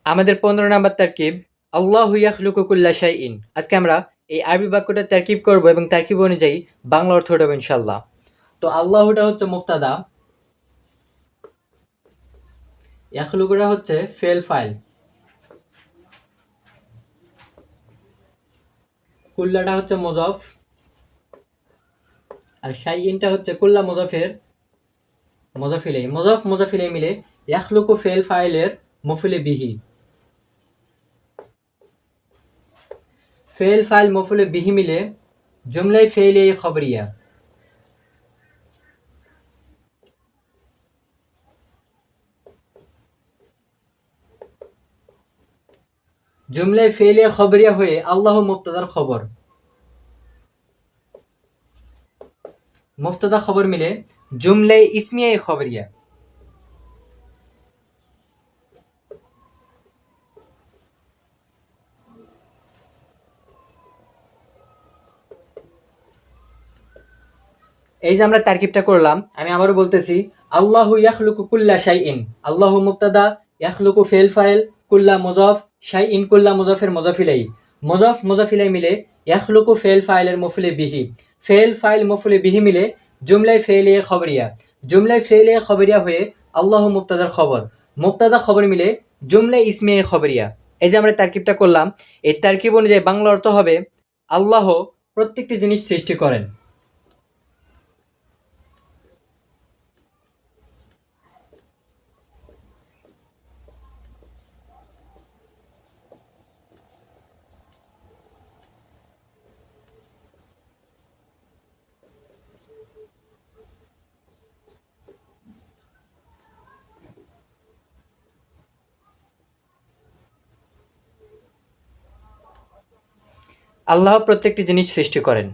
আমাদের 15 নাম্বার তারকিব আল্লাহু ইয়াখলুকু কুল্লা শাইইন। আজকে আমরা এই আরবি বাক্যটা তারকিব করব এবং তারকিব অনুযায়ী বাংলা অর্থ হবে ইনশাআল্লাহ। তো আল্লাহুটা হচ্ছে মুবতাদা, ইয়াখলুকুটা হচ্ছে ফেল ফাইল, কুল্লাটা হচ্ছে মুজাফ, আর শাইইনটা হচ্ছে কুল্লা মুজাফের মুজাফ ইলাইহি। মুজাফ মুজাফ ইলাইহি মিলে ইয়াখলুকু ফেল ফাইলের মফুলে বিহি। ফেল ফাইল মফুলে বিহি মিলে জুমলাই ফেইলিয়া খবরিয়া। জুমলাই ফেইলিয়া খবরিয়া হয়ে আল্লাহ মুবতাদার খবর। মুফতাদা খবর মিলে জুমলাই ইসমিয়া খবরিয়া। এই যে আমরা তারকিবটা করলাম, আমি আবারও বলতেছি, আল্লাহু ইয়াখলুকু কুল্লা শাইইন। আল্লাহু মুবতাদা, ইয়াখলুকু ফেল ফাইল, কুল্লা মুজাফ, শাইইন কুল্লা মুজাফের মুজাফ ইলাইহি। মুজাফ মুজাফ ইলাইহি মিলে ইয়াখলুকু ফেল ফাইলের মফুলে বিহি। ফেল ফাইল মফুলে বিহি মিলে জুমলাই ফেইলিয়া খবরিয়া। জুমলাই ফেইলিয়া খবরিয়া হয়ে আল্লাহু মুবতাদার খবর। মুবতাদা খবর মিলে জুমলাই ইসমিয়া খবরিয়া। এই যে আমরা তারকিবটা করলাম, এই তারকিব অনুযায়ী বাংলা অর্থ হবে আল্লাহ প্রত্যেকটি জিনিস সৃষ্টি করেন। আল্লাহ প্রত্যেকটি জিনিস সৃষ্টি করেন।